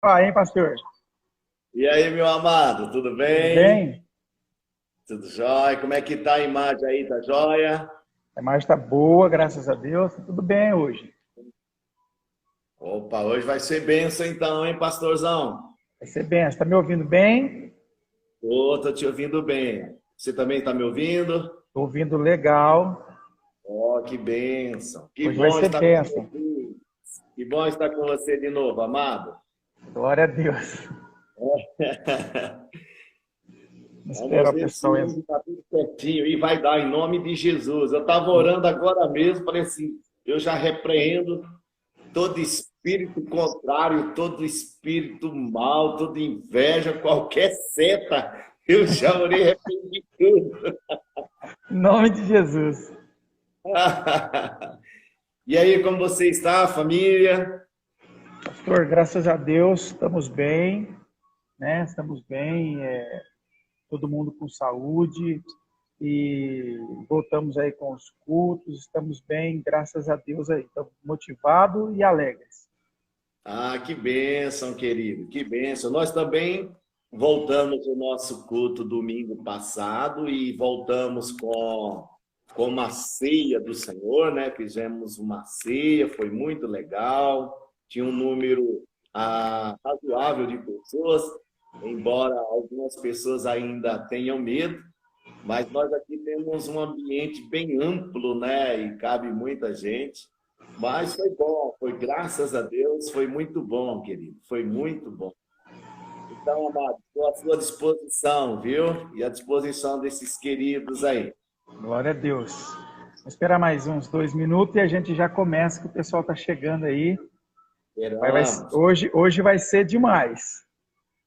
Ah, hein, pastor? E aí, meu amado, tudo Tudo bem? bem? Tudo jóia? Como é que tá a imagem aí? Tá jóia? A imagem está boa, graças a Deus. Tá tudo bem hoje. Opa, hoje vai ser bênção então, hein, pastorzão? Vai ser bem. Você está me ouvindo bem? Tô te ouvindo bem. Você também tá me ouvindo? Estou ouvindo legal. Oh, que bênção. Que Hoje vai bom ser estar com bênção. você. Que bom estar com você de novo, amado. Glória a Deus. Vamos esperar Vamos o ver se pessoal. hoje está tudo certinho e vai dar em nome de Jesus. Eu estava orando agora mesmo, falei assim, eu já repreendo todo espírito contrário, todo espírito mal, toda inveja, qualquer seta, eu já orei e arrependi tudo. Em nome de Jesus. E aí, como você está, família? Pastor, graças a Deus, estamos bem, né? Estamos bem, todo mundo com saúde e voltamos aí com os cultos. Estamos bem, graças a Deus aí. Estamos motivados e alegres. Ah, que bênção, querido, que bênção. Nós também voltamos o nosso culto domingo passado e voltamos com uma ceia do Senhor, né? Fizemos uma ceia, foi muito legal. Tinha um número razoável de pessoas, embora algumas pessoas ainda tenham medo, mas nós aqui temos um ambiente bem amplo, né? E cabe muita gente. Mas foi bom, foi graças a Deus, foi muito bom, querido, foi muito bom. Então, amado, estou à sua disposição, viu? E à disposição desses queridos aí. Glória a Deus. Vou esperar mais uns 2 minutos e a gente já começa, que o pessoal está chegando aí. Esperamos. Hoje vai ser demais.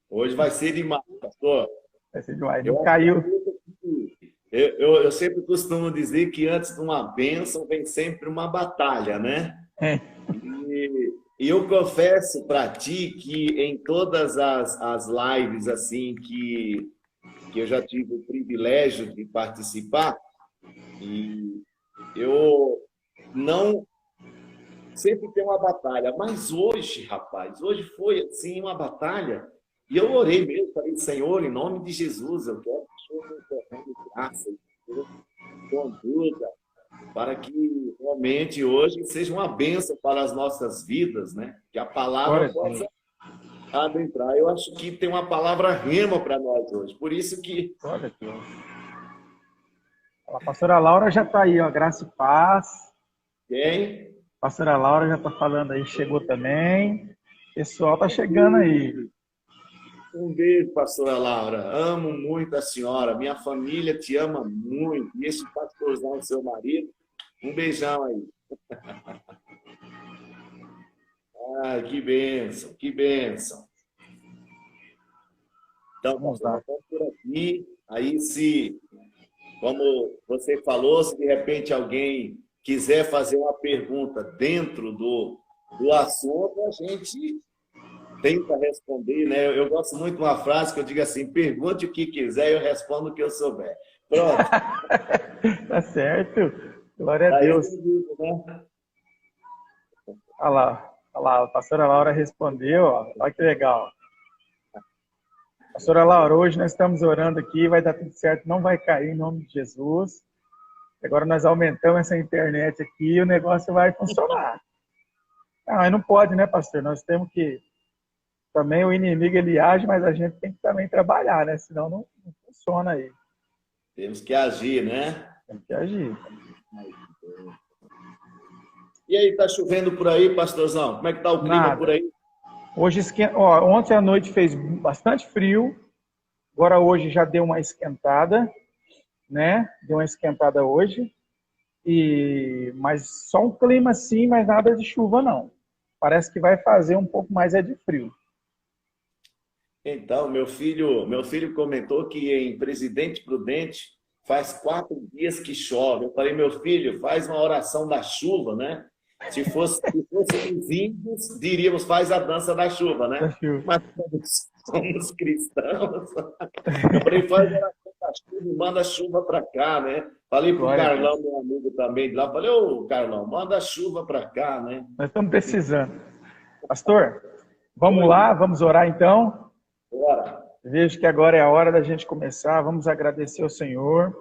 Hoje vai ser demais, pastor. Vai ser demais. Não Eu caiu. acredito que. Eu sempre costumo dizer que antes de uma bênção vem sempre uma batalha, né? É, E eu confesso para ti que em todas as lives assim que eu já tive o privilégio de participar, e eu não sempre tem uma batalha, mas hoje, rapaz, hoje foi assim uma batalha. E eu orei mesmo, falei, Senhor, em nome de Jesus, eu quero que o Senhor me derrame graça, que o Senhor me conduza, para que realmente hoje seja uma bênção para as nossas vidas, né? Que a palavra glória a Deus. possa adentrar. Eu acho que tem uma palavra rema para nós hoje. Por isso que. Glória a Deus. A pastora Laura já está aí, ó. Graça e paz. Quem? A pastora Laura já está falando aí, chegou também. O pessoal está chegando aí. Um beijo, pastora Laura. Amo muito a senhora. Minha família te ama muito. E esse pastorzão, seu marido, um beijão aí. Ai, que bênção, que bênção. Então, Vamos pastor, nós lá. estamos por aqui. Aí, se, como você falou, se de repente alguém quiser fazer uma pergunta dentro do assunto, a gente tenta responder, né? Eu gosto muito de uma frase que eu digo assim: pergunte o que quiser, eu respondo o que eu souber. Pronto. Tá certo. Glória a Aí eu Deus. digo, né? Olha lá, a pastora Laura respondeu, ó. Olha que legal. Pastora Laura, hoje nós estamos orando aqui, vai dar tudo certo, não vai cair em nome de Jesus. Agora nós aumentamos essa internet aqui e o negócio vai funcionar. Ah, mas não pode, né, pastor? Nós temos que. Também o inimigo ele age, mas a gente tem que também trabalhar, né? Senão não funciona aí. Temos que agir, né? Tem que agir. E aí, tá chovendo por aí, pastorzão? Como é que tá o clima por Nada. aí? Hoje, ó, ontem à noite fez bastante frio. Agora hoje já deu uma esquentada, né? Deu uma esquentada hoje. Mas só um clima assim, mas nada de chuva não. Parece que vai fazer um pouco mais é de frio. Então, meu filho comentou que em Presidente Prudente faz 4 dias que chove. Eu falei, meu filho, faz uma oração da chuva, né? Se fosse os índios, diríamos, faz a dança da chuva, Da né? chuva. Mas somos cristãos. Eu falei, faz a oração da chuva e manda a chuva para cá, né? Falei para o Glória a Carlão, Deus. meu amigo também de lá, falei, ô Carlão, manda a chuva para cá, né? Nós estamos precisando. Pastor, Vamos lá, vamos orar então. Bora. Vejo que agora é a hora da gente começar. Vamos agradecer ao Senhor.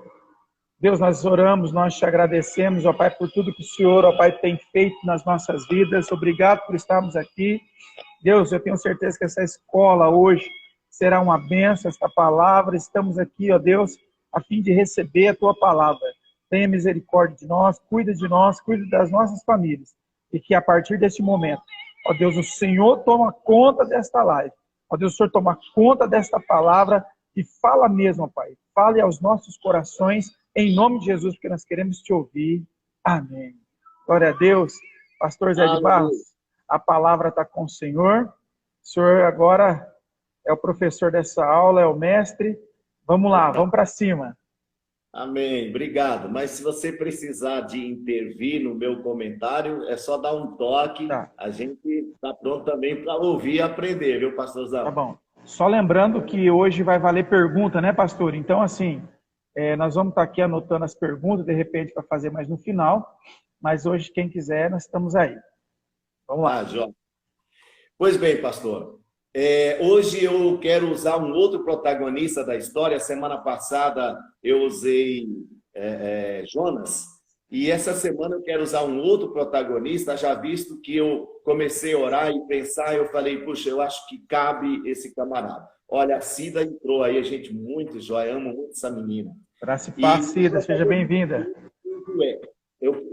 Deus, nós oramos, nós te agradecemos, ó Pai, por tudo que o Senhor, ó Pai, tem feito nas nossas vidas. Obrigado por estarmos aqui. Deus, eu tenho certeza que essa escola hoje será uma bênção, esta palavra. Estamos aqui, ó Deus, a fim de receber a tua palavra. Tenha misericórdia de nós, cuide das nossas famílias. E que a partir deste momento, ó Deus, o Senhor toma conta desta live. Ó Deus, o Senhor toma conta desta palavra e fala mesmo, ó Pai. Fale aos nossos corações, em nome de Jesus, porque nós queremos te ouvir. Amém. Glória a Deus. Pastor Zé de Barros, a palavra está com o Senhor. O Senhor agora é o professor dessa aula, é o mestre. Vamos lá, vamos para cima. Amém, obrigado. Mas se você precisar de intervir no meu comentário, é só dar um toque. Tá. A gente está pronto também para ouvir e aprender, viu, pastorzão? Tá bom. Só lembrando que hoje vai valer pergunta, né, pastor? Então, assim, nós vamos estar aqui anotando as perguntas, de repente, para fazer mais no final. Mas hoje, quem quiser, nós estamos aí. Vamos lá. Jó. Pois bem, pastor. Hoje eu quero usar um outro protagonista da história. Semana passada eu usei Jonas. E essa semana eu quero usar um outro protagonista, já visto que eu comecei a orar e pensar, eu falei, puxa, eu acho que cabe esse camarada. Olha, a Cida entrou aí, a gente muito joia, amo muito essa menina. Graça e paz, Cida, seja bem-vinda.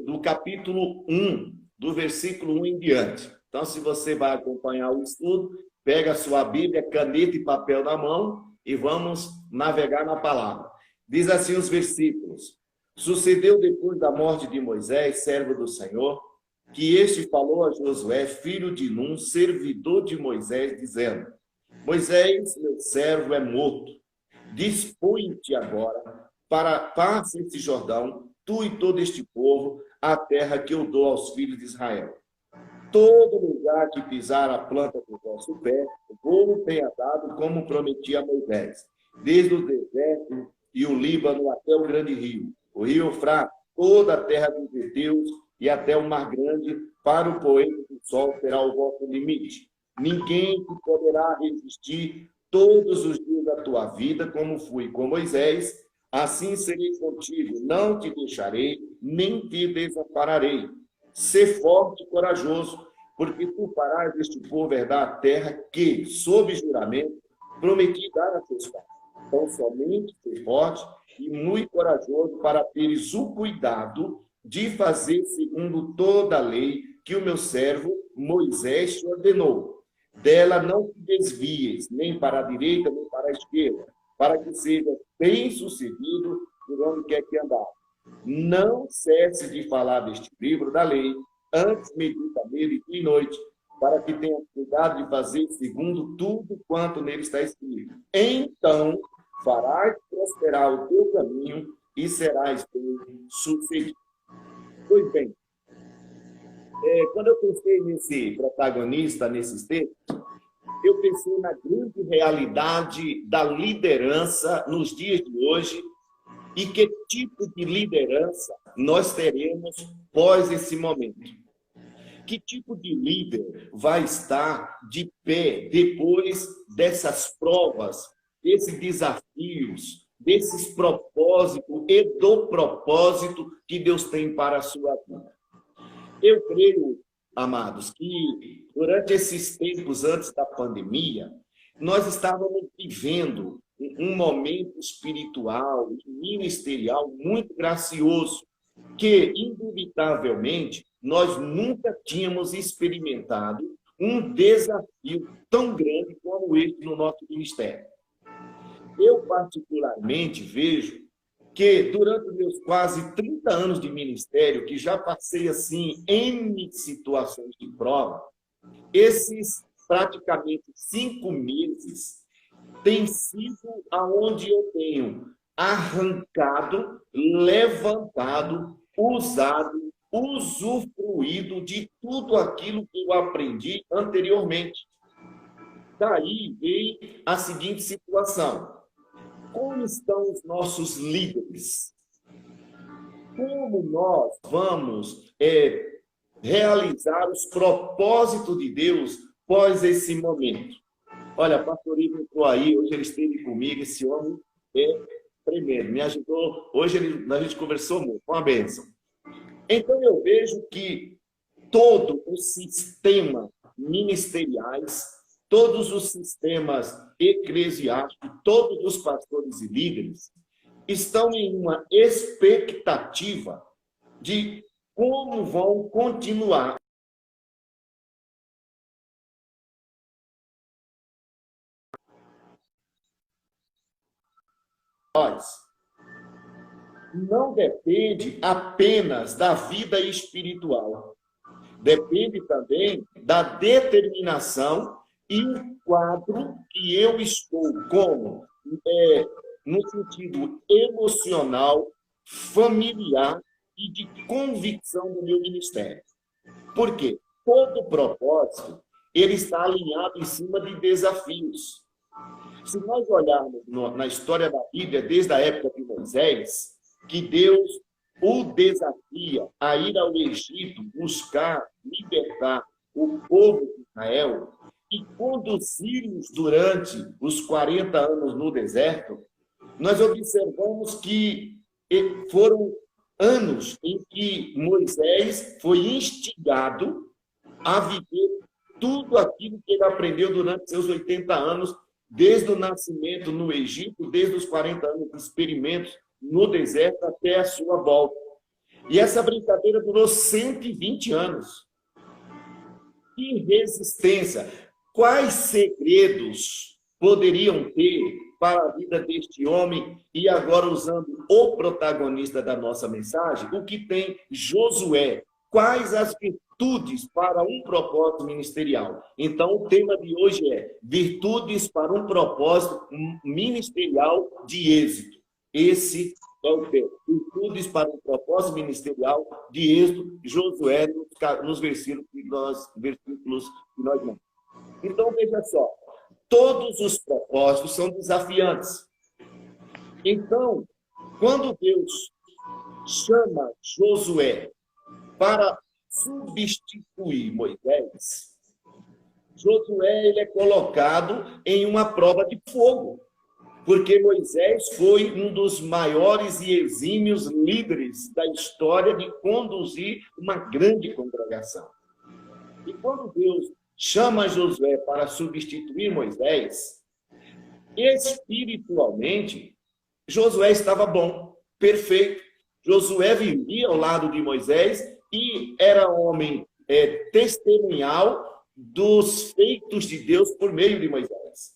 Do capítulo 1, do versículo 1 em diante. Então, se você vai acompanhar o estudo, pega a sua Bíblia, caneta e papel na mão e vamos navegar na palavra. Diz assim os versículos. Sucedeu depois da morte de Moisés, servo do Senhor, que este falou a Josué, filho de Num, servidor de Moisés, dizendo: Moisés, meu servo, é morto. Dispõe-te agora para passar esse Jordão, tu e todo este povo, a terra que eu dou aos filhos de Israel. Todo lugar que pisar a planta do vosso pé, o povo tenha dado como prometi a Moisés, desde o deserto e o Líbano até o grande rio, o rio Eufrates, toda a terra dos heteus e até o mar grande, para o poente do sol será o vosso limite. Ninguém te poderá resistir todos os dias da tua vida, como fui com Moisés, assim serei contigo, não te deixarei, nem te desampararei. Sê forte e corajoso, porque tu farás este povo herdar a terra que, sob juramento, prometi dar a teus pais. Então, somente ser forte e muito corajoso para teres o cuidado de fazer segundo toda a lei que o meu servo Moisés te ordenou. Dela não te desvies, nem para a direita, nem para a esquerda, para que seja bem-sucedido por onde quer que andar. Não cesse de falar deste livro da lei, antes medita nele dia e noite, para que tenha cuidado de fazer segundo tudo quanto nele está escrito. Então farás prosperar o teu caminho e serás bem-sucedido. Pois bem, quando eu pensei nesse protagonista, nesses textos, eu pensei na grande realidade da liderança nos dias de hoje e que tipo de liderança nós teremos pós esse momento. Que tipo de líder vai estar de pé depois dessas provas, desses desafios, desses propósitos e do propósito que Deus tem para a sua vida? Eu creio, amados, que durante esses tempos antes da pandemia, nós estávamos vivendo um momento espiritual e ministerial muito gracioso, que, indubitavelmente, nós nunca tínhamos experimentado um desafio tão grande como esse no nosso ministério. Eu, particularmente, vejo que, durante os meus quase 30 anos de ministério, que já passei, assim, N situações de prova, esses praticamente 5 meses tem sido aonde eu tenho arrancado, levantado, usado, usufruído de tudo aquilo que eu aprendi anteriormente. Daí veio a seguinte situação. Como estão os nossos líderes? Como nós vamos realizar os propósitos de Deus após esse momento? Olha, pastor Ivo entrou aí, hoje ele esteve comigo, esse homem é tremendo, me ajudou. Hoje a gente conversou muito, uma bênção. Então eu vejo que todo o sistema ministeriais, todos os sistemas eclesiásticos, todos os pastores e líderes estão em uma expectativa de como vão continuar nós. Não depende apenas da vida espiritual. Depende também da determinação e o quadro que eu estou como, no sentido emocional, familiar e de convicção do meu ministério. Por quê? Todo propósito, ele está alinhado em cima de desafios. Se nós olharmos na história da Bíblia, desde a época de Moisés, que Deus o desafia a ir ao Egito, buscar, libertar o povo de Israel e conduzi-los durante os 40 anos no deserto, nós observamos que foram anos em que Moisés foi instigado a viver tudo aquilo que ele aprendeu durante seus 80 anos, desde o nascimento no Egito, desde os 40 anos de experimentos no deserto até a sua volta. E essa brincadeira durou 120 anos. Que resistência! Quais segredos poderiam ter para a vida deste homem? E agora, usando o protagonista da nossa mensagem, o que tem Josué? Quais as virtudes para um propósito ministerial? Então, o tema de hoje é virtudes para um propósito ministerial de êxito. Esse é o tema. Virtudes para um propósito ministerial de êxito, Josué, nos versículos que nós lemos. Então, veja só, todos os propósitos são desafiantes. Então, quando Deus chama Josué para substituir Moisés, Josué ele é colocado em uma prova de fogo, porque Moisés foi um dos maiores e exímios líderes da história de conduzir uma grande congregação. E quando Deus chama Josué para substituir Moisés, espiritualmente, Josué estava bom, perfeito. Josué vivia ao lado de Moisés e era homem testemunhal dos feitos de Deus por meio de Moisés.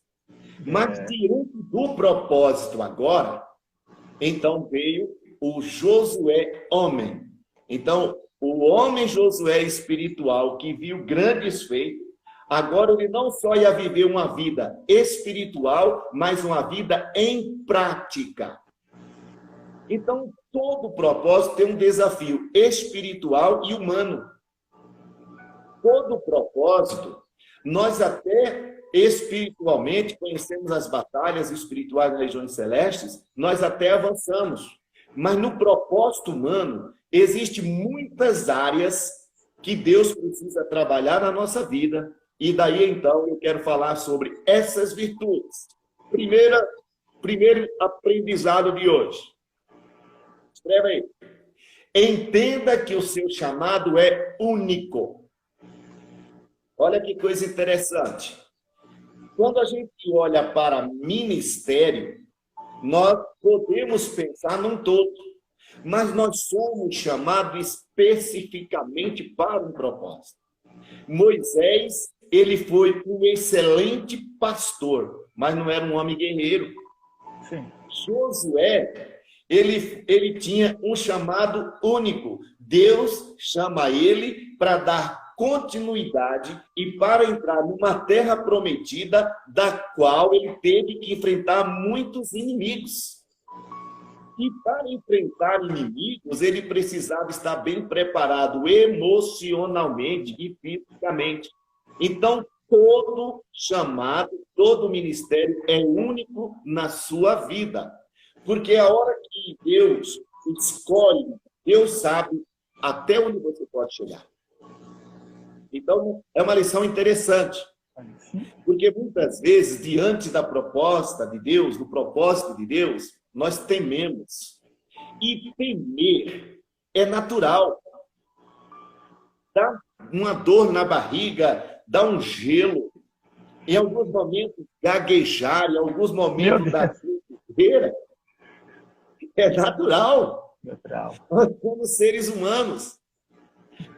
Mas diante do propósito agora, então veio o Josué homem. Então, o homem Josué espiritual que viu grandes feitos, agora ele não só ia viver uma vida espiritual, mas uma vida em prática. Então, todo propósito tem um desafio espiritual e humano. Todo propósito, nós até espiritualmente conhecemos as batalhas espirituais das regiões celestes, nós até avançamos. Mas no propósito humano, existem muitas áreas que Deus precisa trabalhar na nossa vida. E daí, então, eu quero falar sobre essas virtudes. Primeiro aprendizado de hoje. Escreva aí. Entenda que o seu chamado é único. Olha que coisa interessante. Quando a gente olha para ministério, nós podemos pensar num todo, mas nós somos chamados especificamente para um propósito. Moisés, ele foi um excelente pastor, mas não era um homem guerreiro. Sim. Josué, ele tinha um chamado único. Deus chama ele para dar continuidade e para entrar numa terra prometida, da qual ele teve que enfrentar muitos inimigos. E para enfrentar inimigos, ele precisava estar bem preparado emocionalmente e fisicamente. Então, todo chamado, todo ministério é único na sua vida. Porque a hora que Deus escolhe, Deus sabe até onde você pode chegar. Então, é uma lição interessante. Sim. Porque muitas vezes, diante da proposta de Deus, do propósito de Deus, nós tememos. E temer é natural. Dá uma dor na barriga, dá um gelo. Em alguns momentos, gaguejar, em alguns Meu momentos da Deus. tremedeira, é natural. Natural. Nós somos seres humanos.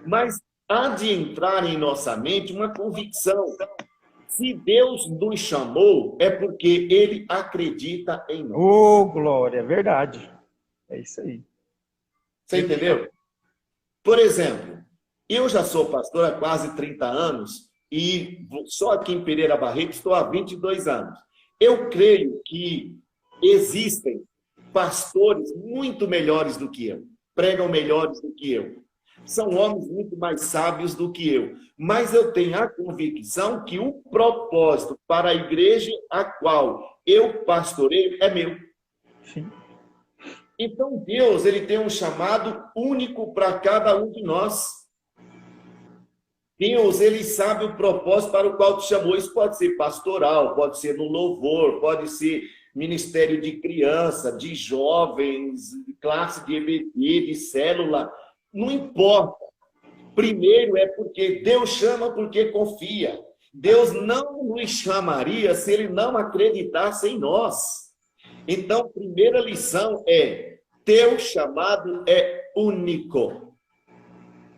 Mas há de entrar em nossa mente uma convicção. Se Deus nos chamou, é porque Ele acredita em nós. Ô, glória, é verdade. É isso aí. Você entendeu? Por exemplo, eu já sou pastor há quase 30 anos e só aqui em Pereira Barreto estou há 22 anos. Eu creio que existem pastores muito melhores do que eu, pregam melhores do que eu. São homens muito mais sábios do que eu. Mas eu tenho a convicção que o propósito para a igreja a qual eu pastoreio é meu. Sim. Então, Deus, ele tem um chamado único para cada um de nós. Deus, ele sabe o propósito para o qual te chamou. Isso pode ser pastoral, pode ser no louvor, pode ser ministério de criança, de jovens, de classe de EBD, de célula. Não importa. Primeiro é porque Deus chama porque confia. Deus não nos chamaria se ele não acreditasse em nós. Então, primeira lição é: teu chamado é único.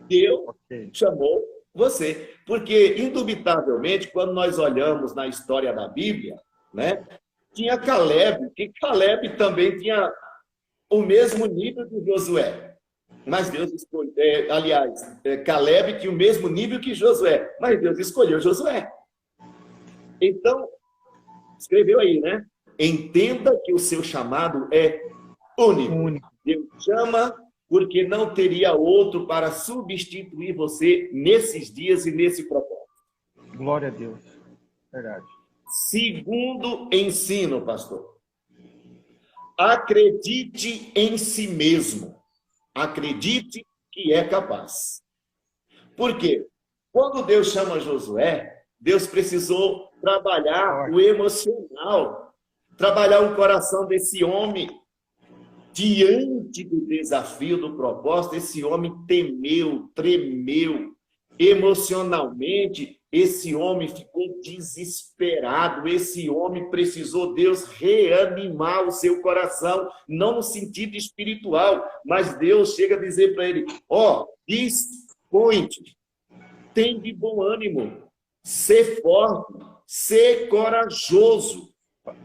Deus chamou você. Porque, indubitavelmente, quando nós olhamos na história da Bíblia, né, tinha Caleb, que Caleb também tinha o mesmo nível de Josué. Mas Deus escolheu, Caleb tinha o mesmo nível que Josué, mas Deus escolheu Josué. Então, escreveu aí, né? Entenda que o seu chamado é único. Deus chama porque não teria outro para substituir você nesses dias e nesse propósito. Glória a Deus. Verdade. Segundo ensino, pastor. Acredite em si mesmo. Acredite que é capaz. Por quê? Quando Deus chama Josué, Deus precisou trabalhar o emocional, trabalhar o coração desse homem. Diante do desafio do propósito, esse homem temeu, tremeu. Emocionalmente, esse homem ficou desesperado. Esse homem precisou Deus reanimar o seu coração, não no sentido espiritual, mas Deus chega a dizer para ele: dispõe-te, tem de bom ânimo, ser forte, ser corajoso.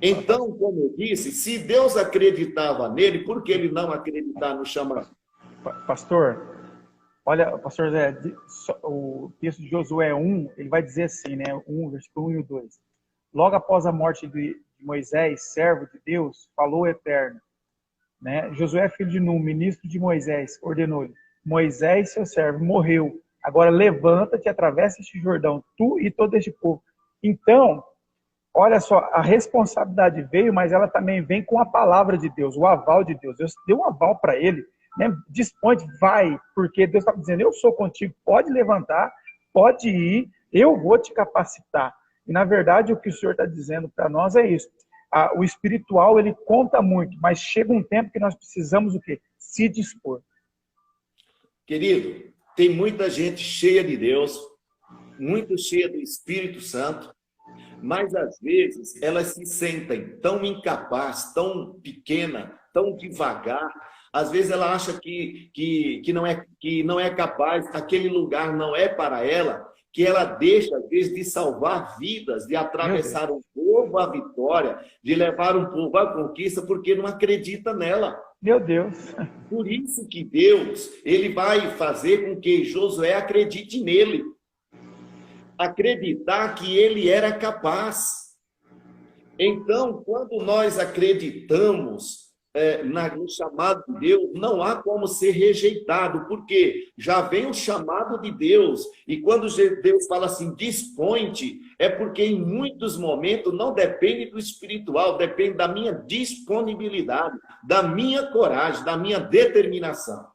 Então, como eu disse, se Deus acreditava nele, por que ele não acreditar no chamado? Pastor, olha, pastor Zé, o texto de Josué 1, ele vai dizer assim, né? 1, versículo 1 e 2. Logo após a morte de Moisés, servo de Deus, falou o Eterno, né? Josué, filho de Num, ministro de Moisés, ordenou-lhe: Moisés, seu servo, morreu. Agora levanta-te e atravessa este Jordão, tu e todo este povo. Então, olha só, a responsabilidade veio, mas ela também vem com a palavra de Deus, o aval de Deus. Deus deu um aval para ele, né? Dispõe, vai, porque Deus está dizendo: eu sou contigo, pode levantar, pode ir, eu vou te capacitar. E, na verdade, o que o Senhor está dizendo para nós é isso. O espiritual, ele conta muito, mas chega um tempo que nós precisamos o quê? Se dispor. Querido, tem muita gente cheia de Deus, muito cheia do Espírito Santo, mas, às vezes, elas se sentem tão incapazes, tão pequena, tão devagar. Às vezes, ela acha que não é capaz, aquele lugar não é para ela, que ela deixa, às vezes, de salvar vidas, de atravessar um povo à vitória, de levar um povo à conquista, porque não acredita nela. Meu Deus. Por isso que Deus, ele vai fazer com que Josué acredite nele. Acreditar que ele era capaz. Então, quando nós acreditamos no chamado de Deus, não há como ser rejeitado, porque já vem o chamado de Deus, e quando Deus fala assim, dispõe-te, é porque em muitos momentos não depende do espiritual, depende da minha disponibilidade, da minha coragem, da minha determinação.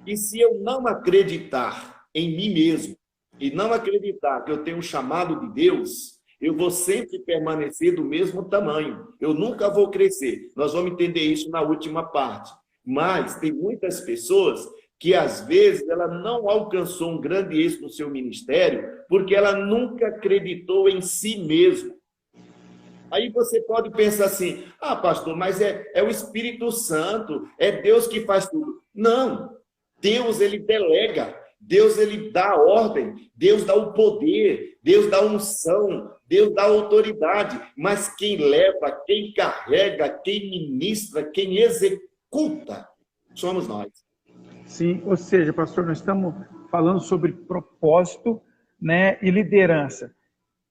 E se eu não acreditar em mim mesmo, e não acreditar que eu tenho um chamado de Deus, eu vou sempre permanecer do mesmo tamanho. Eu nunca vou crescer. Nós vamos entender isso na última parte. Mas tem muitas pessoas que, às vezes, ela não alcançou um grande êxito no seu ministério porque ela nunca acreditou em si mesma. Aí você pode pensar assim, pastor, mas é o Espírito Santo, é Deus que faz tudo. Não, Deus, ele delega, Deus, ele dá a ordem, Deus dá o poder, Deus dá a unção, Deus dá a autoridade, mas quem leva, quem carrega, quem ministra, quem executa, somos nós. Sim, ou seja, pastor, nós estamos falando sobre propósito, né, e liderança.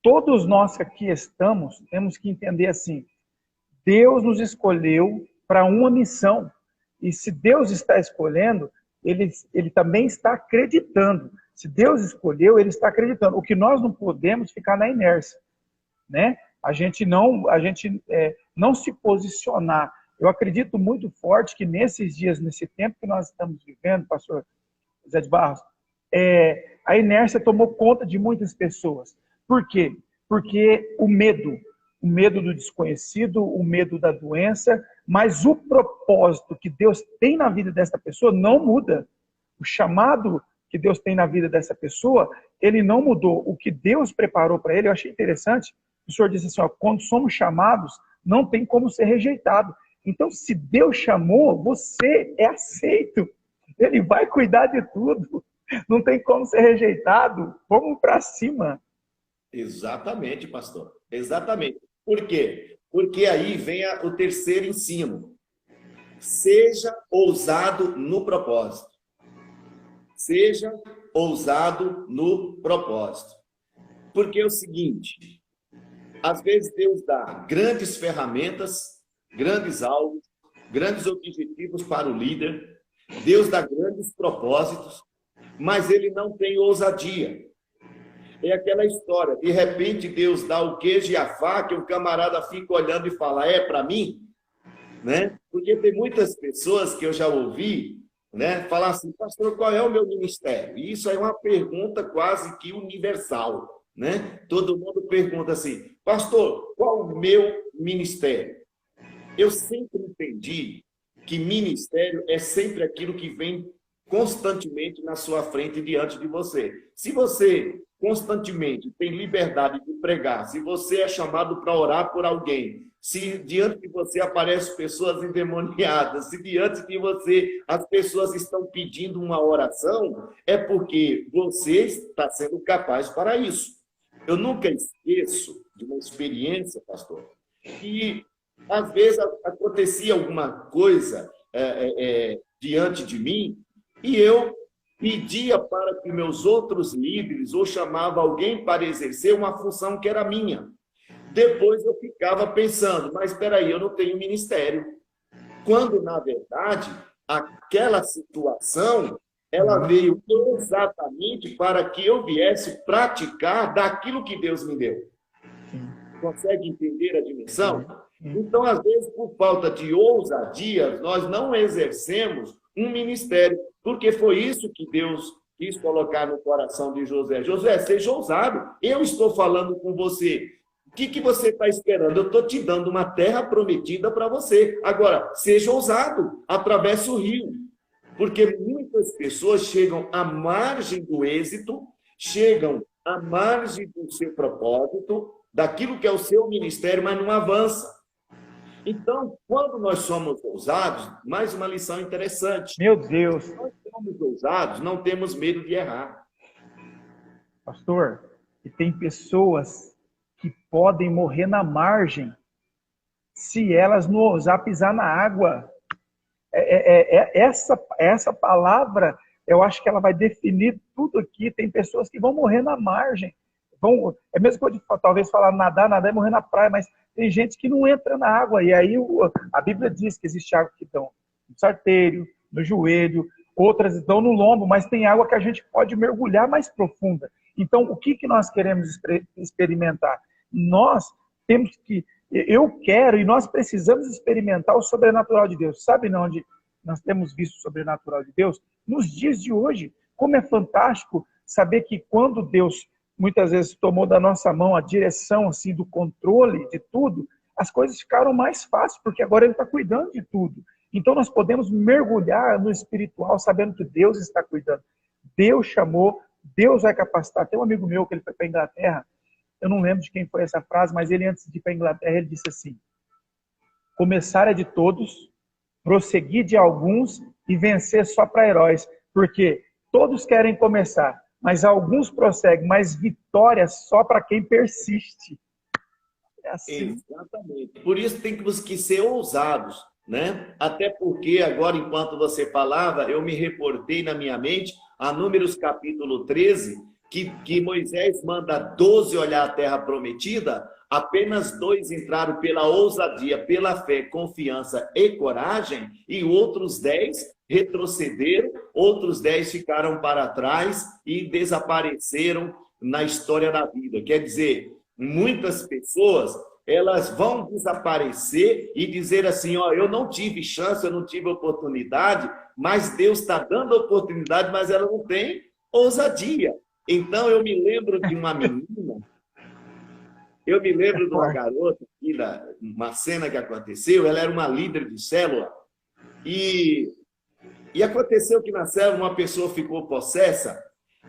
Todos nós que aqui estamos, temos que entender assim, Deus nos escolheu para uma missão. E se Deus está escolhendo, ele também está acreditando. Se Deus escolheu, ele está acreditando. O que nós não podemos ficar na inércia, né? A gente não se posicionar. Eu acredito muito forte que nesses dias, nesse tempo que nós estamos vivendo, pastor Zé de Barros, a inércia tomou conta de muitas pessoas. Por quê? Porque o medo do desconhecido, o medo da doença, mas o propósito que Deus tem na vida dessa pessoa não muda. O chamado que Deus tem na vida dessa pessoa, ele não mudou. O que Deus preparou para ele, eu achei interessante. O Senhor disse assim, quando somos chamados, não tem como ser rejeitado. Então, se Deus chamou, você é aceito. Ele vai cuidar de tudo. Não tem como ser rejeitado. Vamos para cima. Exatamente, pastor. Exatamente. Por quê? Porque aí vem o terceiro ensino. Seja ousado no propósito. Seja ousado no propósito. Porque é o seguinte, às vezes Deus dá grandes ferramentas, grandes alvos, grandes objetivos para o líder. Deus dá grandes propósitos, mas ele não tem ousadia. É aquela história, de repente Deus dá o queijo e a faca, e o camarada fica olhando e fala, é para mim? Né? Porque tem muitas pessoas que eu já ouvi, né, falar assim, pastor, qual é o meu ministério? E isso é uma pergunta quase que universal, né? Todo mundo pergunta assim, pastor, qual o meu ministério? Eu sempre entendi que ministério é sempre aquilo que vem constantemente na sua frente diante de você. Se você constantemente tem liberdade de pregar, se você é chamado para orar por alguém, se diante de você aparecem pessoas endemoniadas, se diante de você as pessoas estão pedindo uma oração, é porque você está sendo capaz para isso. Eu nunca esqueço de uma experiência, pastor, que às vezes acontecia alguma coisa diante de mim e eu pedia para que meus outros líderes ou chamava alguém para exercer uma função que era minha. Depois eu ficava pensando, mas espera aí, eu não tenho ministério. Quando, na verdade, aquela situação, ela veio exatamente para que eu viesse praticar daquilo que Deus me deu. Consegue entender a dimensão? Então, às vezes, por falta de ousadia, nós não exercemos um ministério, porque foi isso que Deus quis colocar no coração de Josué. Josué, seja ousado. Eu estou falando com você. O que você está esperando? Eu estou te dando uma terra prometida para você. Agora, seja ousado, atravesse o rio. Porque muitas pessoas chegam à margem do êxito, chegam à margem do seu propósito, daquilo que é o seu ministério, mas não avança. Então, quando nós somos ousados, mais uma lição interessante. Meu Deus! Se nós somos ousados, não temos medo de errar. Pastor, e tem pessoas que podem morrer na margem se elas não ousar pisar na água. Essa palavra, eu acho que ela vai definir tudo aqui. Tem pessoas que vão morrer na margem. É mesmo que eu talvez falar nadar é morrer na praia, mas tem gente que não entra na água. E aí a Bíblia diz que existe água que estão no sarteiro, no joelho, outras estão no lombo, mas tem água que a gente pode mergulhar mais profunda. Então, o que nós queremos experimentar? Nós temos que... Eu quero e nós precisamos experimentar o sobrenatural de Deus. Sabe onde nós temos visto o sobrenatural de Deus? Nos dias de hoje. Como é fantástico saber que quando Deus muitas vezes tomou da nossa mão a direção assim do controle de tudo, as coisas ficaram mais fáceis, porque agora Ele está cuidando de tudo. Então nós podemos mergulhar no espiritual sabendo que Deus está cuidando. Deus chamou, Deus vai capacitar. Tem um amigo meu que ele foi para a Inglaterra, eu não lembro de quem foi essa frase, mas ele antes de ir para a Inglaterra, ele disse assim: começar é de todos, prosseguir de alguns e vencer só para heróis. Porque todos querem começar, mas alguns prosseguem, mas vitória só para quem persiste. É assim. Exatamente. Por isso tem que ser ousados, né? Até porque agora, enquanto você falava, eu me reportei na minha mente a Números capítulo 13, que Moisés manda 12 olhar a terra prometida, apenas 2 entraram pela ousadia, pela fé, confiança e coragem, e outros 10 retrocederam, outros 10 ficaram para trás e desapareceram na história da vida. Quer dizer, muitas pessoas, elas vão desaparecer e dizer assim, ó, eu não tive chance, eu não tive oportunidade, mas Deus está dando oportunidade, mas ela não tem ousadia. Então, eu me lembro de uma menina, eu me lembro de uma garota, uma cena que aconteceu, ela era uma líder de célula, e aconteceu que na célula uma pessoa ficou possessa,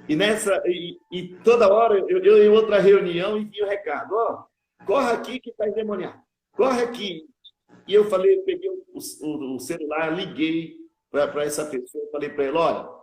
e toda hora eu em outra reunião envio o recado, ó, corre aqui que está endemoniado, corre aqui. E eu falei, eu peguei o celular, liguei para essa pessoa, falei para ela, olha,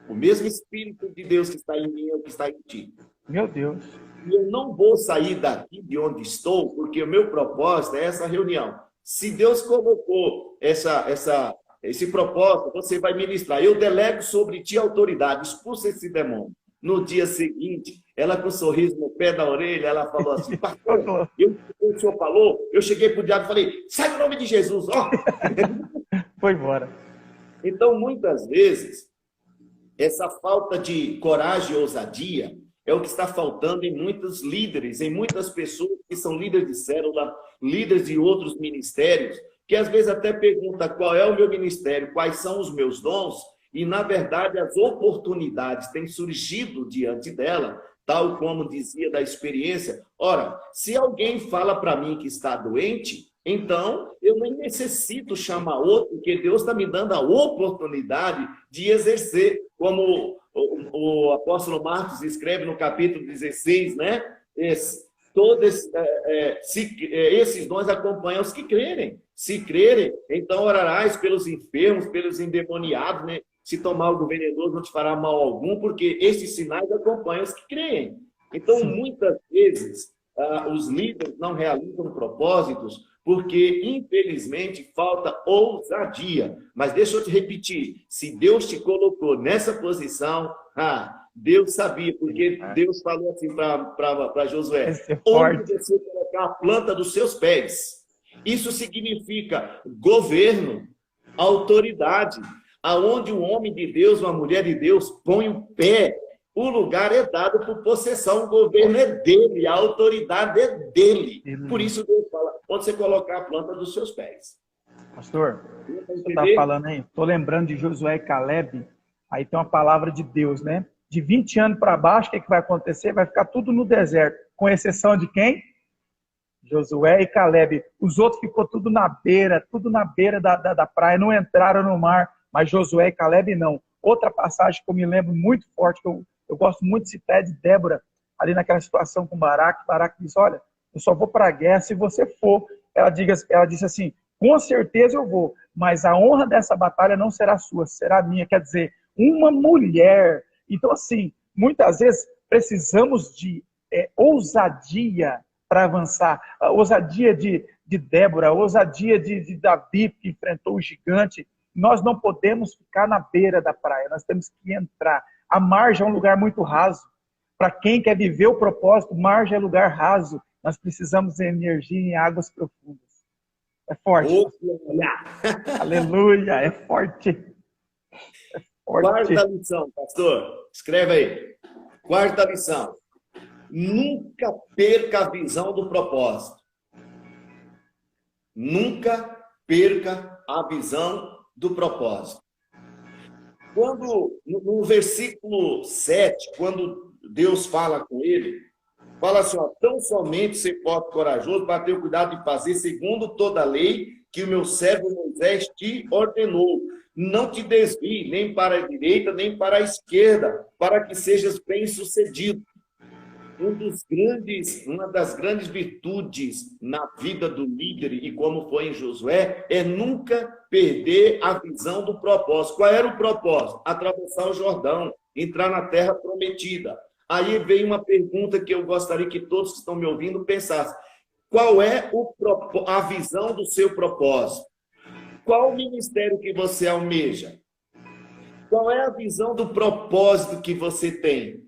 o mesmo Espírito de Deus que está em mim é o que está em ti. Meu Deus. E eu não vou sair daqui de onde estou, porque o meu propósito é essa reunião. Se Deus colocou esse propósito, você vai ministrar. Eu delego sobre ti a autoridade, expulsa esse demônio. No dia seguinte, ela com um sorriso no pé da orelha, ela falou assim, pastor, o senhor falou, eu cheguei para o diabo e falei, sai no nome de Jesus, ó. Foi embora. Então, muitas vezes, essa falta de coragem e ousadia é o que está faltando em muitos líderes, em muitas pessoas que são líderes de célula, líderes de outros ministérios, que às vezes até pergunta qual é o meu ministério, quais são os meus dons, e na verdade as oportunidades têm surgido diante dela, tal como dizia da experiência. Ora, se alguém fala para mim que está doente, então eu nem necessito chamar outro, porque Deus está me dando a oportunidade de exercer, como o apóstolo Marcos escreve no capítulo 16, né? Esses dons acompanham os que crerem. Se crerem, então orarás pelos enfermos, pelos endemoniados, né? Se tomar algo venenoso não te fará mal algum, porque esses sinais acompanham os que creem. Então, muitas vezes, os líderes não realizam propósitos porque, infelizmente, falta ousadia. Mas deixa eu te repetir, se Deus te colocou nessa posição, Deus sabia, porque Deus falou assim para Josué, onde você colocar a planta dos seus pés. Isso significa governo, autoridade. Aonde um homem de Deus, uma mulher de Deus põe o pé, o lugar é dado por possessão, o governo é dele, a autoridade é dele. Por isso Deus fala, onde você colocar a planta dos seus pés. Pastor, você está falando aí, estou lembrando de Josué e Caleb, aí tem uma palavra de Deus, né? De 20 anos para baixo, o que vai acontecer? Vai ficar tudo no deserto, com exceção de quem? Josué e Caleb. Os outros ficou tudo na beira da praia, não entraram no mar, mas Josué e Caleb não. Outra passagem que eu me lembro muito forte, que eu gosto muito de citar, é de Débora, ali naquela situação com Baraque. Baraque diz, olha, eu só vou para a guerra se você for. Ela disse assim, com certeza eu vou, mas a honra dessa batalha não será sua, será minha. Quer dizer, uma mulher. Então, assim, muitas vezes precisamos de ousadia para avançar. A ousadia de Débora, a ousadia de Davi, que enfrentou o gigante. Nós não podemos ficar na beira da praia, nós temos que entrar. A margem é um lugar muito raso. Para quem quer viver o propósito, margem é lugar raso. Nós precisamos de energia em águas profundas. É forte. Aleluia, é forte. É forte. Quarta lição, pastor. Escreve aí. Quarta lição. Nunca perca a visão do propósito. Nunca perca a visão do propósito. No versículo 7, quando Deus fala com ele, fala assim, ó, tão somente ser forte e corajoso para ter o cuidado de fazer segundo toda a lei que o meu servo Moisés te ordenou. Não te desvie nem para a direita, nem para a esquerda, para que sejas bem-sucedido. Uma das grandes virtudes na vida do líder, e como foi em Josué, é nunca perder a visão do propósito. Qual era o propósito? Atravessar o Jordão, entrar na terra prometida. Aí veio uma pergunta que eu gostaria que todos que estão me ouvindo pensassem. Qual é a visão do seu propósito? Qual o ministério que você almeja? Qual é a visão do propósito que você tem?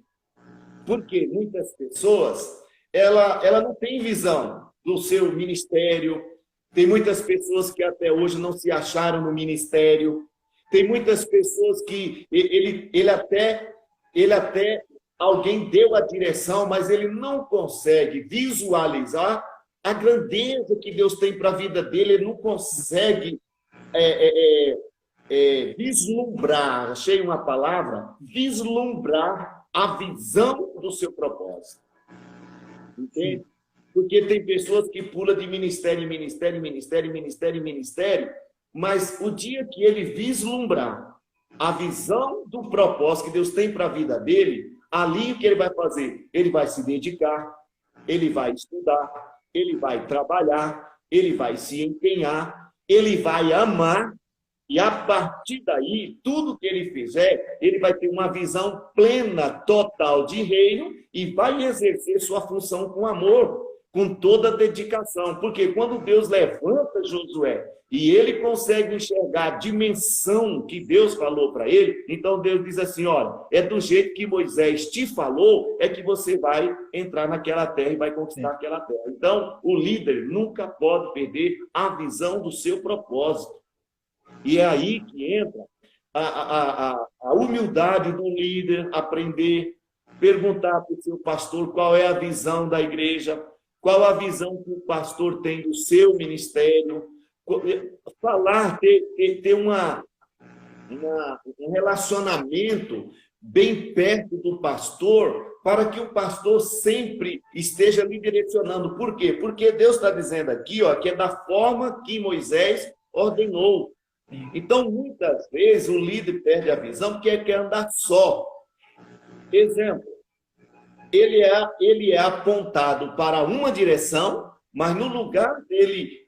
Porque muitas pessoas, ela não tem visão do seu ministério. Tem muitas pessoas que até hoje não se acharam no ministério. Tem muitas pessoas que ele até alguém deu a direção, mas ele não consegue visualizar a grandeza que Deus tem para a vida dele. Ele não consegue vislumbrar, achei uma palavra, vislumbrar a visão do seu propósito. Entende? Porque tem pessoas que pulam de ministério em ministério, ministério, ministério, ministério, mas o dia que ele vislumbrar a visão do propósito que Deus tem para a vida dele, ali o que ele vai fazer? Ele vai se dedicar, ele vai estudar, ele vai trabalhar, ele vai se empenhar, ele vai amar. E a partir daí, tudo que ele fizer, ele vai ter uma visão plena, total de reino e vai exercer sua função com amor, com toda a dedicação. Porque quando Deus levanta Josué e ele consegue enxergar a dimensão que Deus falou para ele, então Deus diz assim, olha, é do jeito que Moisés te falou, é que você vai entrar naquela terra e vai conquistar aquela terra. Então, o líder nunca pode perder a visão do seu propósito. E é aí que entra a humildade do líder, aprender, perguntar para o seu pastor qual é a visão da igreja, qual a visão que o pastor tem do seu ministério, falar, ter um relacionamento bem perto do pastor, para que o pastor sempre esteja lhe direcionando. Por quê? Porque Deus está dizendo aqui, ó, que é da forma que Moisés ordenou. Então, muitas vezes, o líder perde a visão porque quer andar só. Exemplo, ele é apontado para uma direção, mas no lugar dele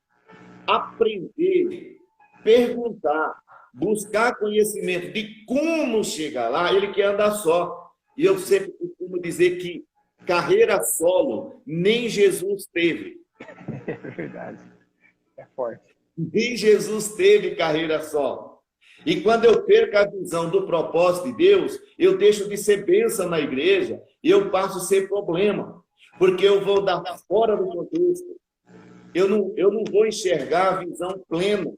aprender, perguntar, buscar conhecimento de como chegar lá, ele quer andar só. E eu sempre costumo dizer que carreira solo nem Jesus teve. É verdade. É forte. Nem Jesus teve carreira só. E quando eu perco a visão do propósito de Deus, eu deixo de ser bênção na igreja e eu passo a ser problema. Porque eu vou dar fora do contexto. Eu não vou enxergar a visão plena.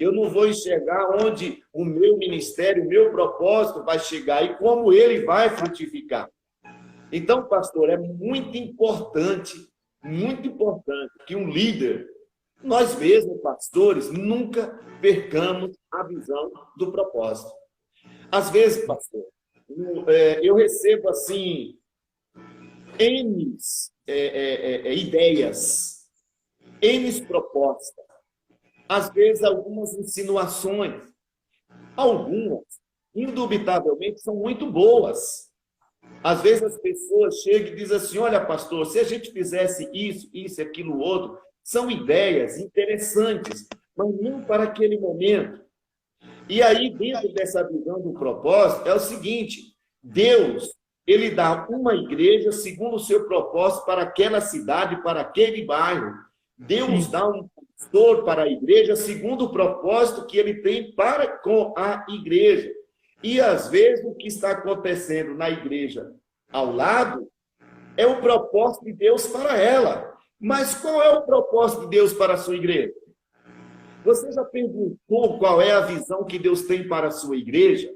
Eu não vou enxergar onde o meu ministério, o meu propósito vai chegar e como ele vai frutificar. Então, pastor, é muito importante que um líder, nós mesmos, pastores, nunca percamos a visão do propósito. Às vezes, pastor, eu recebo, assim, N ideias, N propostas, às vezes algumas insinuações, algumas, indubitavelmente, são muito boas. Às vezes as pessoas chegam e dizem assim, olha, pastor, se a gente fizesse isso, isso, aquilo, outro, são ideias interessantes, mas não para aquele momento. E aí, dentro dessa visão do propósito, é o seguinte, Deus, ele dá uma igreja segundo o seu propósito para aquela cidade, para aquele bairro. Deus dá um pastor para a igreja segundo o propósito que ele tem para com a igreja. E, às vezes, o que está acontecendo na igreja ao lado é o propósito de Deus para ela. Mas qual é o propósito de Deus para a sua igreja? Você já perguntou qual é a visão que Deus tem para a sua igreja?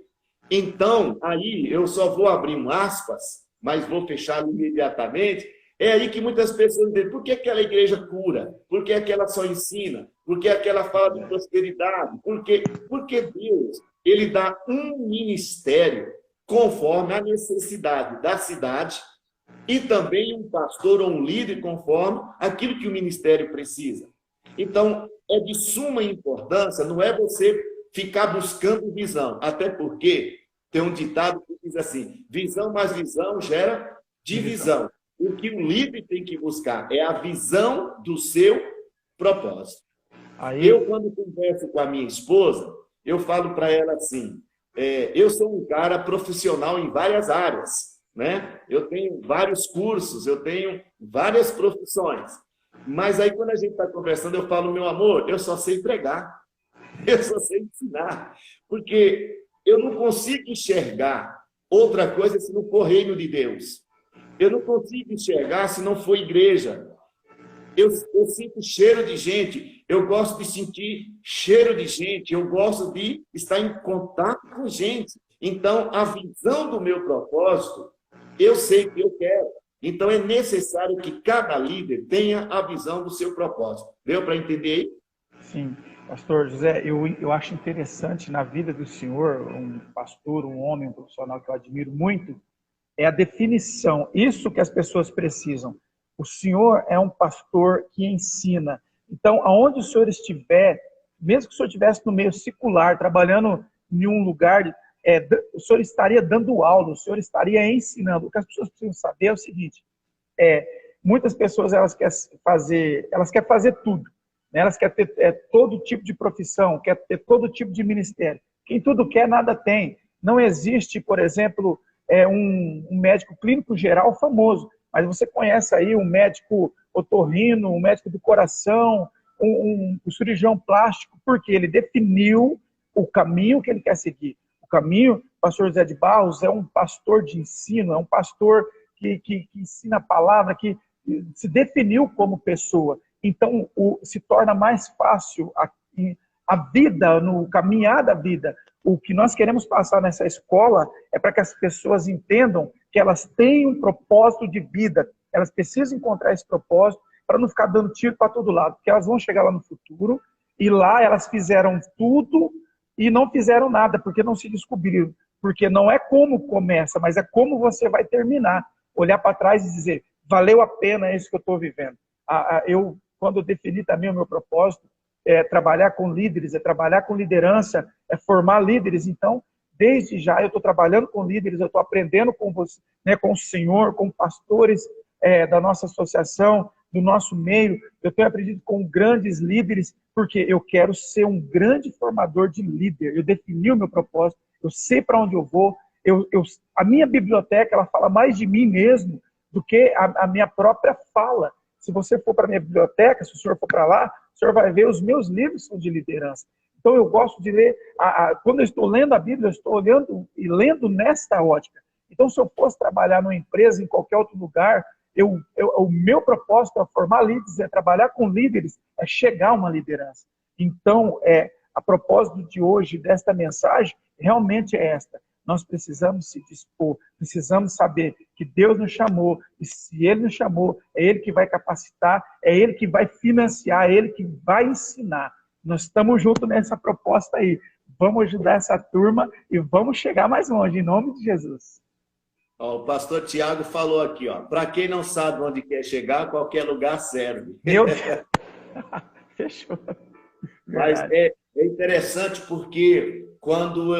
Então, aí, eu só vou abrir um aspas, mas vou fechá-lo imediatamente. É aí que muitas pessoas dizem, por que aquela igreja cura? Por que aquela só ensina? Por que aquela fala de prosperidade? Porque Deus, ele dá um ministério conforme a necessidade da cidade e também um pastor ou um líder conforme aquilo que o ministério precisa. Então, é de suma importância, não é você ficar buscando visão, até porque tem um ditado que diz assim, visão mais visão gera divisão. O que o líder tem que buscar é a visão do seu propósito. Eu, quando converso com a minha esposa, eu falo para ela assim, eu sou um cara profissional em várias áreas, né? Eu tenho vários cursos, eu tenho várias profissões. Mas aí, quando a gente está conversando, eu falo, meu amor, eu só sei pregar, eu só sei ensinar. Porque eu não consigo enxergar outra coisa se não for reino de Deus. Eu não consigo enxergar se não for igreja. Eu sinto cheiro de gente, eu gosto de sentir cheiro de gente, eu gosto de estar em contato com gente. Então, a visão do meu propósito, eu sei que eu quero. Então, é necessário que cada líder tenha a visão do seu propósito. Deu para entender aí? Sim. Pastor José, eu acho interessante na vida do senhor, um pastor, um homem, um profissional que eu admiro muito, é a definição. Isso que as pessoas precisam. O senhor é um pastor que ensina. Então, aonde o senhor estiver, mesmo que o senhor estivesse no meio secular, trabalhando em um lugar, o senhor estaria dando aula, o senhor estaria ensinando. O que as pessoas precisam saber é o seguinte, muitas pessoas elas querem fazer tudo. Né? Elas querem ter todo tipo de profissão, querem ter todo tipo de ministério. Quem tudo quer, nada tem. Não existe, por exemplo, um médico clínico geral famoso. Mas você conhece aí um médico otorrino, um médico do coração, um cirurgião plástico, porque ele definiu o caminho que ele quer seguir. O caminho, o pastor José de Barros é um pastor de ensino, é um pastor que ensina a palavra, que se definiu como pessoa. Então, se torna mais fácil a vida, no caminhar da vida. O que nós queremos passar nessa escola é para que as pessoas entendam que elas têm um propósito de vida. Elas precisam encontrar esse propósito para não ficar dando tiro para todo lado, porque elas vão chegar lá no futuro e lá elas fizeram tudo e não fizeram nada, porque não se descobriram. Porque não é como começa, mas é como você vai terminar. Olhar para trás e dizer, valeu a pena isso que eu estou vivendo. Quando eu defini também o meu propósito, trabalhar com líderes, trabalhar com liderança, formar líderes. Então, desde já eu estou trabalhando com líderes, eu estou aprendendo com você, né, com o Senhor, com pastores da nossa associação, do nosso meio. Eu tenho aprendido com grandes líderes, porque eu quero ser um grande formador de líder. Eu defini o meu propósito, eu sei para onde eu vou. A minha biblioteca, ela fala mais de mim mesmo do que a minha própria fala. Se você for para a minha biblioteca, se o senhor for para lá, o senhor vai ver os meus livros são de liderança. Então, eu gosto de ler, quando eu estou lendo a Bíblia, eu estou olhando e lendo nesta ótica. Então, se eu fosse trabalhar numa empresa, em qualquer outro lugar, o meu propósito é formar líderes, é trabalhar com líderes, é chegar a uma liderança. Então, a propósito de hoje, desta mensagem, realmente é esta. Nós precisamos se dispor, precisamos saber que Deus nos chamou, e se Ele nos chamou, é Ele que vai capacitar, é Ele que vai financiar, é Ele que vai ensinar. Nós estamos juntos nessa proposta aí. Vamos ajudar essa turma e vamos chegar mais longe, em nome de Jesus. O pastor Tiago falou aqui, para quem não sabe onde quer chegar, qualquer lugar serve. Meu Deus! Fechou. Mas é interessante porque quando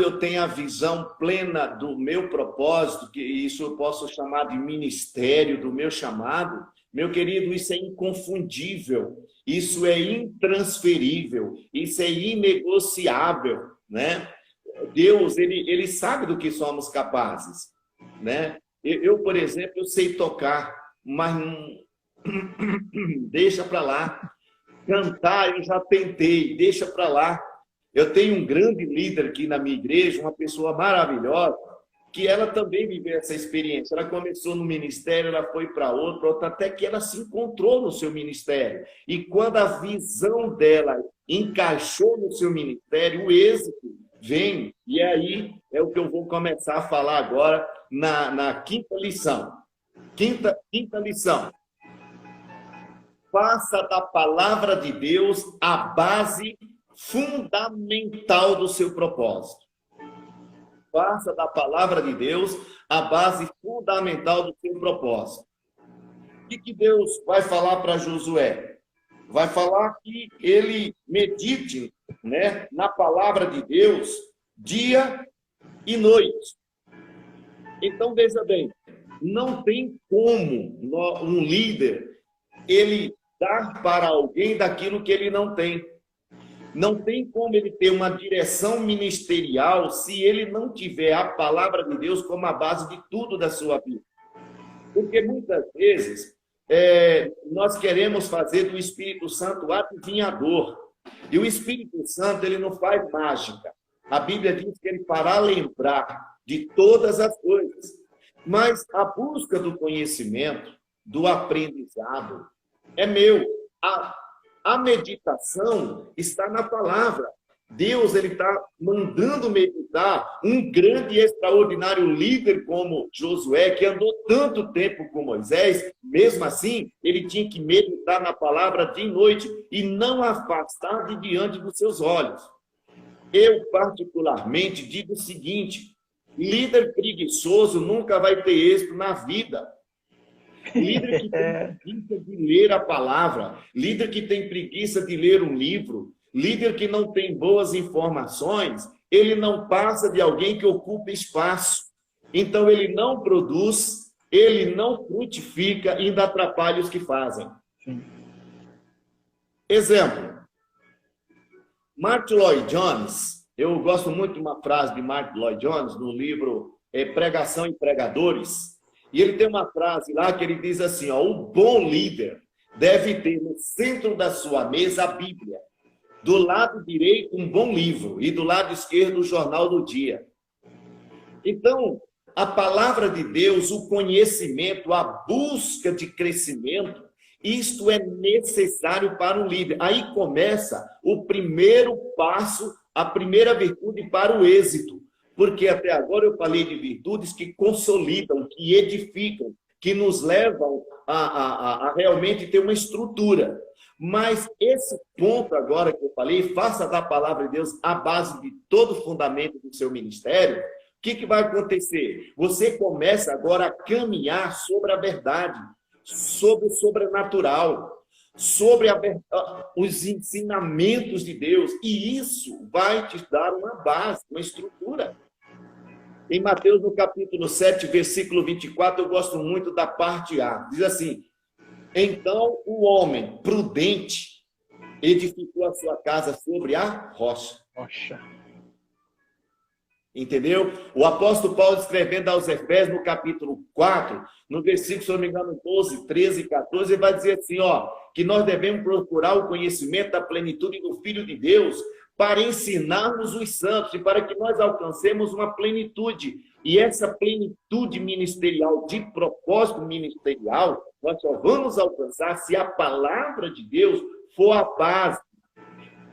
eu tenho a visão plena do meu propósito, que isso eu posso chamar de ministério, do meu chamado, meu querido, isso é inconfundível, isso é intransferível, isso é inegociável, né? Deus, ele sabe do que somos capazes, né? Eu, por exemplo, eu sei tocar, mas deixa para lá. Cantar eu já tentei, deixa para lá. Eu tenho um grande líder aqui na minha igreja, uma pessoa maravilhosa, que ela também viveu essa experiência. Ela começou no ministério, ela foi para outra, até que ela se encontrou no seu ministério. E quando a visão dela encaixou no seu ministério, o êxito vem. E aí é o que eu vou começar a falar agora na quinta lição. Quinta lição. Faça da palavra de Deus a base fundamental do seu propósito. Faça da palavra de Deus a base fundamental do seu propósito. O que Deus vai falar para Josué? Vai falar que ele medite, né, na palavra de Deus dia e noite. Então, veja bem, não tem como um líder ele dar para alguém daquilo que ele não tem. Não tem como ele ter uma direção ministerial se ele não tiver a palavra de Deus como a base de tudo da sua vida. Porque muitas vezes nós queremos fazer do Espírito Santo adivinhador. E o Espírito Santo ele não faz mágica. A Bíblia diz que ele fará lembrar de todas as coisas. Mas a busca do conhecimento, do aprendizado, é meu. A meditação está na palavra. Deus ele está mandando meditar um grande e extraordinário líder como Josué, que andou tanto tempo com Moisés, mesmo assim, ele tinha que meditar na palavra de noite e não afastar de diante dos seus olhos. Eu, particularmente, digo o seguinte: líder preguiçoso nunca vai ter êxito na vida. Líder que tem preguiça de ler a palavra, líder que tem preguiça de ler um livro, líder que não tem boas informações, ele não passa de alguém que ocupa espaço. Então, ele não produz, ele não frutifica e ainda atrapalha os que fazem. Sim. Exemplo, Martyn Lloyd-Jones. Eu gosto muito de uma frase de Martyn Lloyd-Jones no livro Pregação e Pregadores. E ele tem uma frase lá que ele diz assim, ó: o bom líder deve ter no centro da sua mesa a Bíblia, do lado direito um bom livro e do lado esquerdo o jornal do dia. Então, a palavra de Deus, o conhecimento, a busca de crescimento, isto é necessário para um líder. Aí começa o primeiro passo, a primeira virtude para o êxito. Porque até agora eu falei de virtudes que consolidam, que edificam, que nos levam a realmente ter uma estrutura. Mas esse ponto agora que eu falei, faça da palavra de Deus a base de todo o fundamento do seu ministério. O que vai acontecer? Você começa agora a caminhar sobre a verdade, sobre o sobrenatural, sobre os ensinamentos de Deus. E isso vai te dar uma base, uma estrutura. Em Mateus, no capítulo 7, versículo 24, eu gosto muito da parte A. Diz assim: então o homem prudente edificou a sua casa sobre a rocha. Entendeu? O apóstolo Paulo, escrevendo aos Efésios, no capítulo 4, no versículo, se não me engano, 12, 13 e 14, ele vai dizer assim, ó, que nós devemos procurar o conhecimento da plenitude do Filho de Deus para ensinarmos os santos e para que nós alcancemos uma plenitude. E essa plenitude ministerial, de propósito ministerial, nós só vamos alcançar se a palavra de Deus for a base.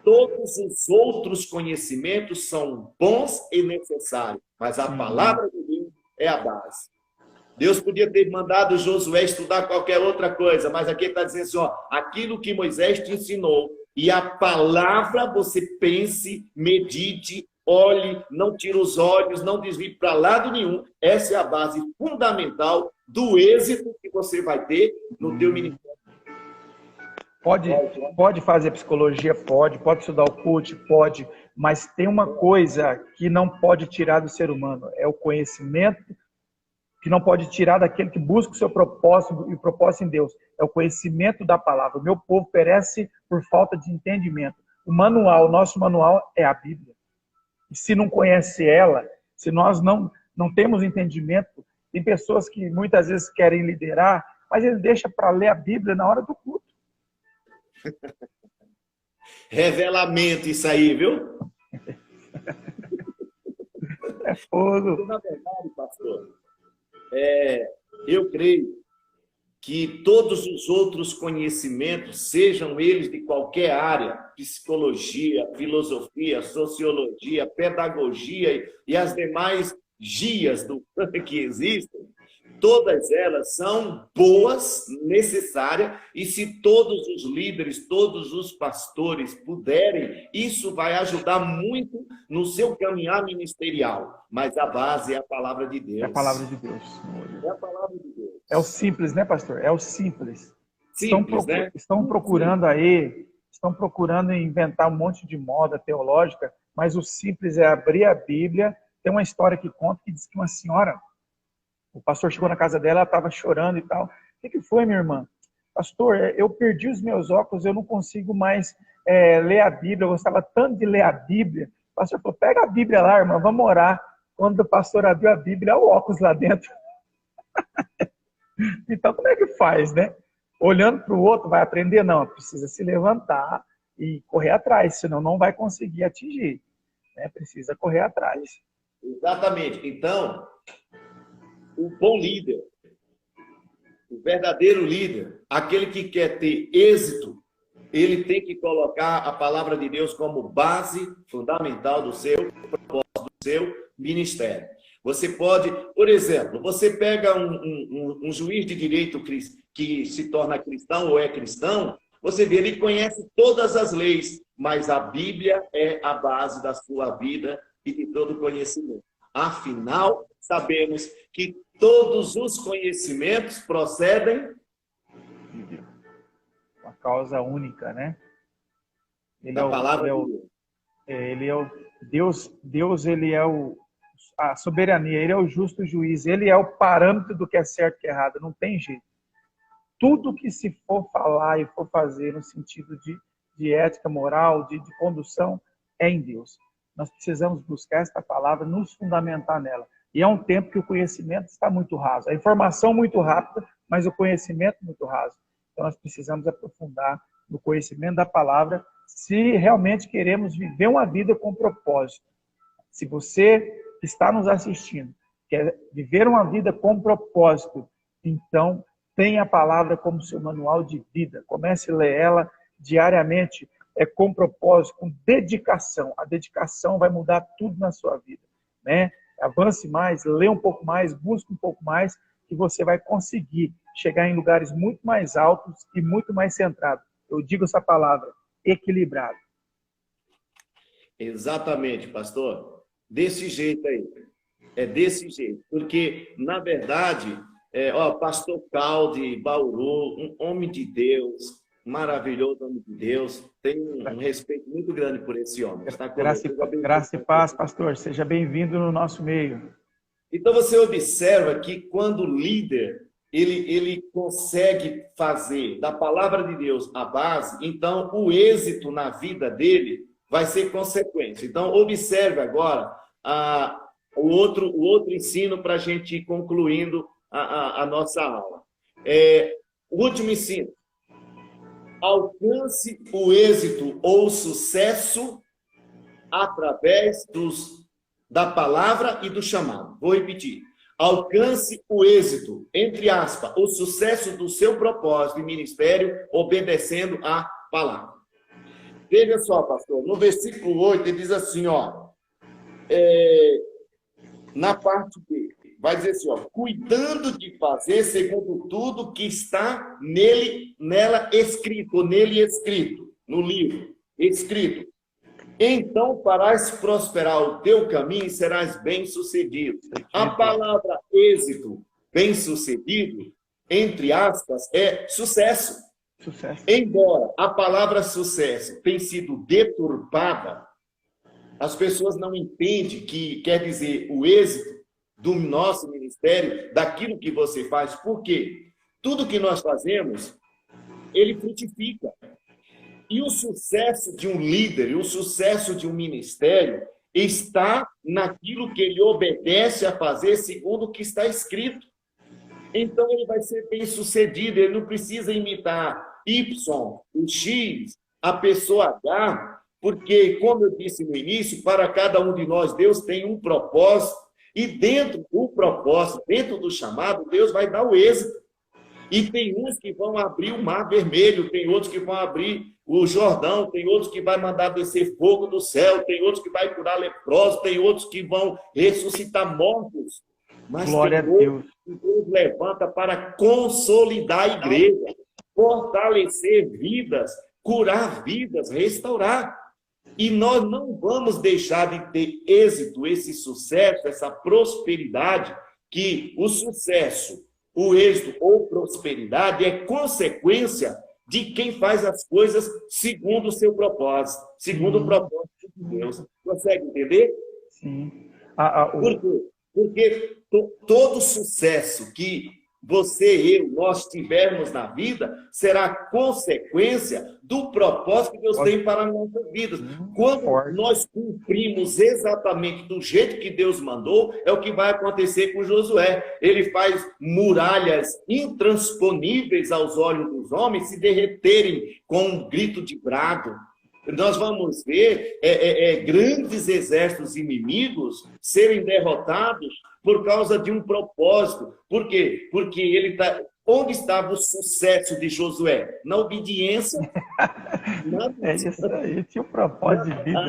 Todos os outros conhecimentos são bons e necessários, mas a palavra de Deus é a base. Deus podia ter mandado Josué estudar qualquer outra coisa, mas aqui ele está dizendo assim, ó, aquilo que Moisés te ensinou, e a palavra você pense, medite, olhe, não tire os olhos, não desvie para lado nenhum. Essa é a base fundamental do êxito que você vai ter no teu ministério. Pode fazer psicologia? Pode estudar o CUT? Pode, mas tem uma coisa que não pode tirar do ser humano, é o conhecimento, que não pode tirar daquele que busca o seu propósito e o propósito em Deus, é o conhecimento da palavra. O meu povo perece por falta de entendimento. O nosso manual é a Bíblia. E se não conhece ela, se nós não temos entendimento, tem pessoas que muitas vezes querem liderar, mas ele deixa para ler a Bíblia na hora do culto. Revelamento isso aí, viu? É fogo. Na verdade, pastor, eu creio que todos os outros conhecimentos, sejam eles de qualquer área, psicologia, filosofia, sociologia, pedagogia e as demais gias que existem, Todas elas são boas, necessárias, e se todos os líderes, todos os pastores puderem, isso vai ajudar muito no seu caminhar ministerial. Mas a base é a palavra de Deus. É a palavra de Deus. É a palavra de Deus. É o simples, né, pastor? É o simples. Simples, né? Estão procurando aí, estão procurando inventar um monte de moda teológica, mas o simples é abrir a Bíblia. Tem uma história que conta que diz que uma senhora, o pastor chegou na casa dela, ela estava chorando e tal. O que foi, minha irmã? Pastor, eu perdi os meus óculos, eu não consigo mais ler a Bíblia, eu gostava tanto de ler a Bíblia. O pastor falou, pega a Bíblia lá, irmã, vamos orar. Quando o pastor abriu a Bíblia, o óculos lá dentro. Então, como é que faz, né? Olhando para o outro, vai aprender? Não, precisa se levantar e correr atrás, senão não vai conseguir atingir. Né? Precisa correr atrás. Exatamente. Então, o bom líder, o verdadeiro líder, aquele que quer ter êxito, ele tem que colocar a palavra de Deus como base fundamental do seu propósito, do seu ministério. Você pode, por exemplo, você pega um juiz de direito que se torna cristão ou é cristão, você vê, ele conhece todas as leis, mas a Bíblia é a base da sua vida e de todo conhecimento. Afinal, sabemos que todos os conhecimentos procedem de Deus. Uma causa única, né? Da palavra de Deus. Ele é o Deus, ele é a soberania, ele é o justo juiz, ele é o parâmetro do que é certo e que é errado, não tem jeito. Tudo que se for falar e for fazer no sentido de ética, moral, de condução, é em Deus. Nós precisamos buscar esta palavra, nos fundamentar nela. E é um tempo que o conhecimento está muito raso. A informação muito rápida, mas o conhecimento muito raso. Então nós precisamos aprofundar no conhecimento da palavra se realmente queremos viver uma vida com propósito. Se você está nos assistindo, quer viver uma vida com propósito, então tenha a palavra como seu manual de vida. Comece a ler ela diariamente, com propósito, com dedicação. A dedicação vai mudar tudo na sua vida, né? Avance mais, lê um pouco mais, busque um pouco mais, que você vai conseguir chegar em lugares muito mais altos e muito mais centrados. Eu digo essa palavra, equilibrado. Exatamente, pastor. Desse jeito aí. É desse jeito. Porque, na verdade, pastor Calde, Bauru, um homem de Deus, maravilhoso homem de Deus, tem um respeito muito grande por esse homem. Graça e paz, pastor. Seja bem-vindo no nosso meio. Então, você observa que quando o líder ele consegue fazer da palavra de Deus a base, então o êxito na vida dele vai ser consequência. Então, observe agora o outro ensino para a gente ir concluindo a nossa aula. O último ensino. Alcance o êxito ou sucesso através da palavra e do chamado. Vou repetir. Alcance o êxito, entre aspas, o sucesso do seu propósito e ministério, obedecendo a palavra. Veja só, pastor, no versículo 8, ele diz assim, na parte B, vai dizer assim, cuidando de fazer segundo tudo que está nela escrito, no livro, escrito. Então farás prosperar o teu caminho e serás bem-sucedido. A palavra êxito, bem-sucedido, entre aspas, é sucesso. Embora a palavra sucesso tenha sido deturpada, as pessoas não entendem que quer dizer o êxito do nosso ministério, daquilo que você faz. Por quê? Tudo que nós fazemos, ele frutifica. E o sucesso de um líder, e o sucesso de um ministério, está naquilo que ele obedece a fazer segundo o que está escrito. Então, ele vai ser bem-sucedido, ele não precisa imitar Y, o X, a pessoa H, porque, como eu disse no início, para cada um de nós, Deus tem um propósito, e dentro do propósito, dentro do chamado, Deus vai dar o êxito. E tem uns que vão abrir o Mar Vermelho, tem outros que vão abrir o Jordão, tem outros que vai mandar descer fogo do céu, tem outros que vai curar leprosos, tem outros que vão ressuscitar mortos. Mas Glória a tem outros Deus. que Deus levanta para consolidar a igreja, fortalecer vidas, curar vidas, restaurar. E nós não vamos deixar de ter êxito, esse sucesso, essa prosperidade, que o sucesso, o êxito ou prosperidade é consequência de quem faz as coisas segundo o seu propósito, segundo o propósito de Deus. Consegue entender? Sim. Por quê? Porque todo sucesso que você e eu, nós tivermos na vida, será consequência do propósito que Deus tem para as nossas vidas. Quando nós cumprimos exatamente do jeito que Deus mandou, é o que vai acontecer com Josué. Ele faz muralhas intransponíveis aos olhos dos homens se derreterem com um grito de brado. Nós vamos ver grandes exércitos inimigos serem derrotados por causa de um propósito. Por quê? Porque ele tá... Onde estava o sucesso de Josué? Na obediência. É isso aí, tinha um propósito de vida.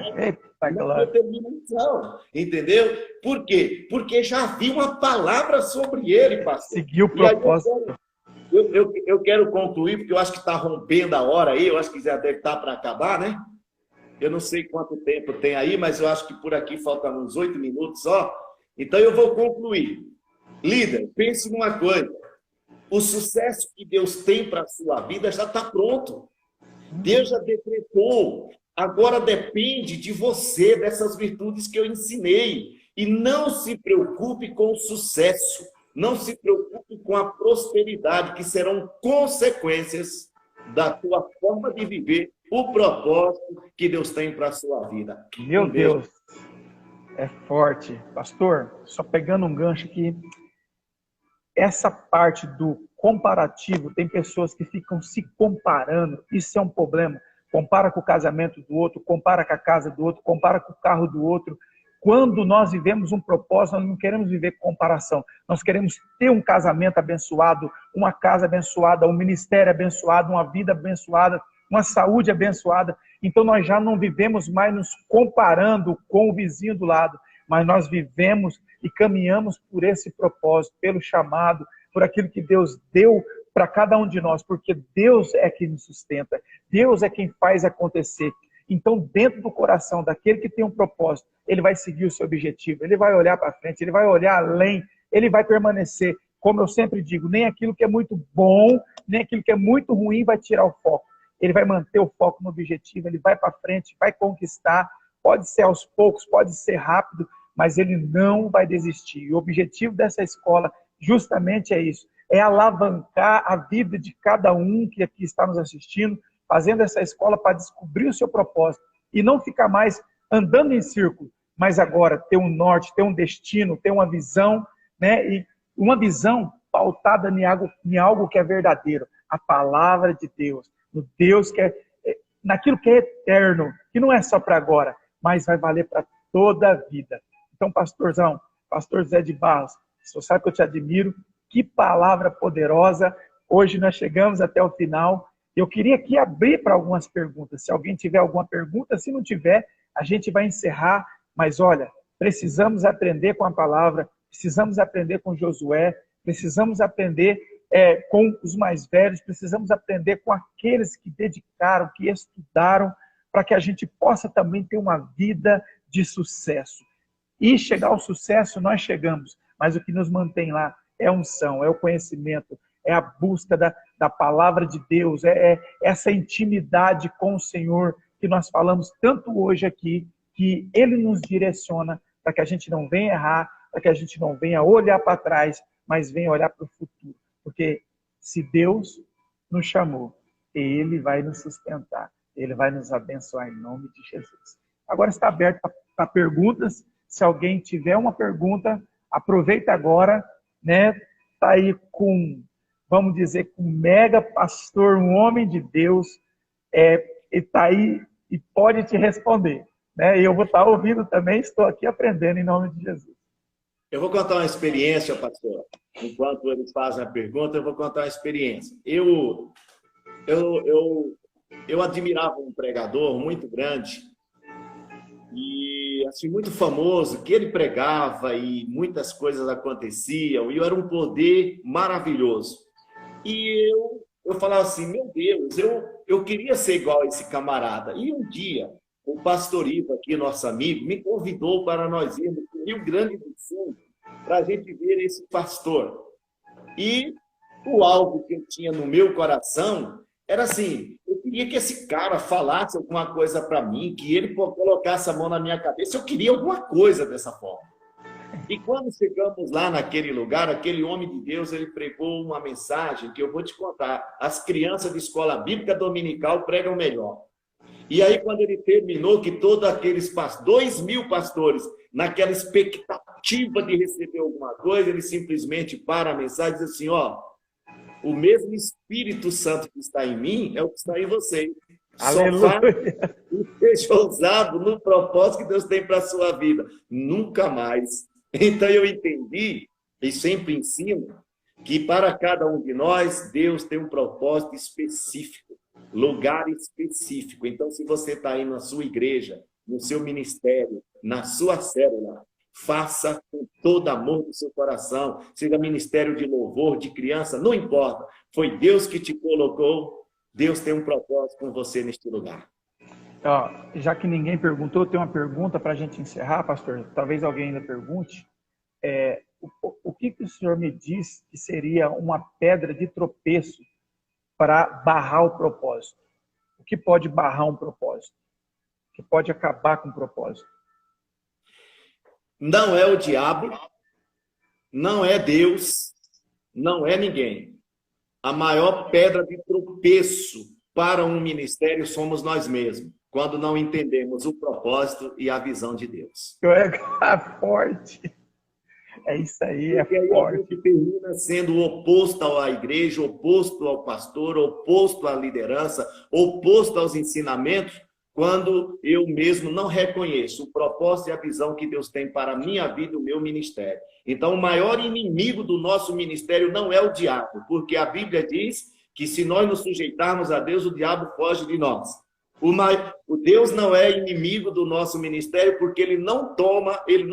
Na determinação. Entendeu? Por quê? Porque já havia uma palavra sobre ele, pastor. Seguiu o propósito. Eu quero concluir, porque eu acho que está rompendo a hora aí, eu acho que já deve estar para acabar, né? Eu não sei quanto tempo tem aí, mas eu acho que por aqui faltam uns 8 minutos só. Então eu vou concluir. Líder, pense numa coisa. O sucesso que Deus tem para a sua vida já está pronto. Deus já decretou. Agora depende de você, dessas virtudes que eu ensinei. E não se preocupe com o sucesso. Não se preocupe com a prosperidade, que serão consequências da tua forma de viver o propósito que Deus tem para a sua vida. Meu Deus, é forte. Pastor, só pegando um gancho aqui, essa parte do comparativo, tem pessoas que ficam se comparando, isso é um problema. Compara com o casamento do outro, compara com a casa do outro, compara com o carro do outro. Quando nós vivemos um propósito, nós não queremos viver comparação. Nós queremos ter um casamento abençoado, uma casa abençoada, um ministério abençoado, uma vida abençoada, uma saúde abençoada. Então nós já não vivemos mais nos comparando com o vizinho do lado, mas nós vivemos e caminhamos por esse propósito, pelo chamado, por aquilo que Deus deu para cada um de nós, porque Deus é quem nos sustenta, Deus é quem faz acontecer. Então, dentro do coração daquele que tem um propósito, ele vai seguir o seu objetivo, ele vai olhar para frente, ele vai olhar além, ele vai permanecer. Como eu sempre digo, nem aquilo que é muito bom, nem aquilo que é muito ruim vai tirar o foco. Ele vai manter o foco no objetivo, ele vai para frente, vai conquistar, pode ser aos poucos, pode ser rápido, mas ele não vai desistir. E o objetivo dessa escola justamente é isso, é alavancar a vida de cada um que aqui está nos assistindo, fazendo essa escola para descobrir o seu propósito e não ficar mais andando em círculo, mas agora ter um norte, ter um destino, ter uma visão, né? E uma visão pautada em algo que é verdadeiro, a palavra de Deus, no Deus que naquilo que é eterno, que não é só para agora, mas vai valer para toda a vida. Então, pastorzão, pastor Zé de Barros, você sabe que eu te admiro, que palavra poderosa. Hoje nós chegamos até o final. Eu queria aqui abrir para algumas perguntas. Se alguém tiver alguma pergunta, se não tiver, a gente vai encerrar. Mas olha, precisamos aprender com a palavra, precisamos aprender com Josué, precisamos aprender com os mais velhos, precisamos aprender com aqueles que dedicaram, que estudaram, para que a gente possa também ter uma vida de sucesso. E chegar ao sucesso, nós chegamos, mas o que nos mantém lá é a unção, é o conhecimento, é a busca da palavra de Deus, é essa intimidade com o Senhor que nós falamos tanto hoje aqui, que Ele nos direciona para que a gente não venha errar, para que a gente não venha olhar para trás, mas venha olhar para o futuro. Porque se Deus nos chamou, Ele vai nos sustentar, Ele vai nos abençoar em nome de Jesus. Agora está aberto para perguntas. Se alguém tiver uma pergunta, aproveita agora, né? Está aí com, vamos dizer, com um mega pastor, um homem de Deus, ele está aí e pode te responder, né? E eu vou estar ouvindo também, estou aqui aprendendo em nome de Jesus. Eu vou contar uma experiência, pastor. Enquanto eles fazem a pergunta, eu vou contar uma experiência. Eu admirava um pregador muito grande e assim, muito famoso, que ele pregava e muitas coisas aconteciam, e era um poder maravilhoso. E eu falava assim, meu Deus, eu queria ser igual a esse camarada. E um dia, o pastor Ivo, aqui, nosso amigo, me convidou para nós irmos para o Rio Grande do Sul para a gente ver esse pastor. E o alvo que eu tinha no meu coração era assim, eu queria que esse cara falasse alguma coisa para mim, que ele colocasse a mão na minha cabeça, eu queria alguma coisa dessa forma. E quando chegamos lá naquele lugar, aquele homem de Deus, ele pregou uma mensagem que eu vou te contar. As crianças de escola bíblica dominical pregam melhor. E aí, quando ele terminou, que todos aqueles 2.000 pastores, naquela expectativa de receber alguma coisa, ele simplesmente para a mensagem e diz assim, ó, o mesmo Espírito Santo que está em mim é o que está em vocês. Só seja ousado no propósito que Deus tem para a sua vida. Nunca mais. Então eu entendi, e sempre ensino, que para cada um de nós, Deus tem um propósito específico, lugar específico. Então, se você está aí na sua igreja, no seu ministério, na sua célula, faça com todo amor do seu coração, seja ministério de louvor, de criança, não importa. Foi Deus que te colocou, Deus tem um propósito com você neste lugar. Ó, já que ninguém perguntou, eu tenho uma pergunta para a gente encerrar, pastor. Talvez alguém ainda pergunte. O que o senhor me diz que seria uma pedra de tropeço para barrar o propósito? O que pode barrar um propósito? O que pode acabar com o propósito? Não é o diabo, não é Deus, não é ninguém. A maior pedra de tropeço para um ministério somos nós mesmos, quando não entendemos o propósito e a visão de Deus. É forte. É isso aí, é porque forte. Aí a gente termina sendo oposto à igreja, oposto ao pastor, oposto à liderança, oposto aos ensinamentos, quando eu mesmo não reconheço o propósito e a visão que Deus tem para a minha vida e o meu ministério. Então, o maior inimigo do nosso ministério não é o diabo, porque a Bíblia diz que se nós nos sujeitarmos a Deus, o diabo foge de nós. O Deus não é inimigo do nosso ministério porque ele não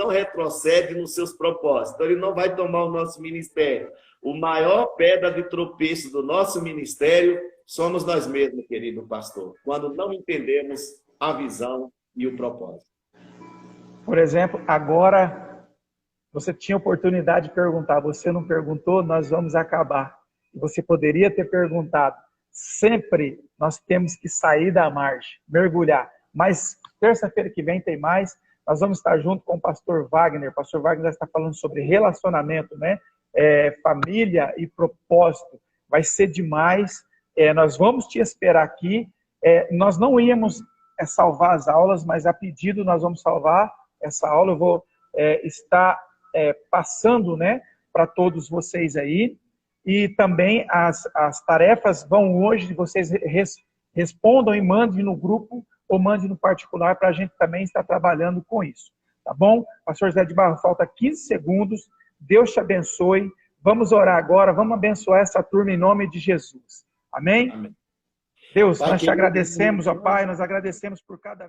retrocede nos seus propósitos. Então, ele não vai tomar o nosso ministério. O maior pedra de tropeço do nosso ministério somos nós mesmos, querido pastor, quando não entendemos a visão e o propósito. Por exemplo, agora você tinha oportunidade de perguntar, você não perguntou, nós vamos acabar. Você poderia ter perguntado. Sempre nós temos que sair da margem, mergulhar. Mas terça-feira que vem tem mais. Nós vamos estar junto com o pastor Wagner. O pastor Wagner está falando sobre relacionamento, né? Família e propósito. Vai ser demais. Nós vamos te esperar aqui. Nós não íamos salvar as aulas, mas a pedido nós vamos salvar essa aula. Eu vou estar passando, né, para todos vocês aí. E também as tarefas vão hoje, vocês respondam e mandem no grupo ou mandem no particular para a gente também estar trabalhando com isso. Tá bom? Pastor José de Barro, falta 15 segundos. Deus te abençoe. Vamos orar agora, vamos abençoar essa turma em nome de Jesus. Amém? Amém. Deus, nós te agradecemos, ó Pai, nós agradecemos por cada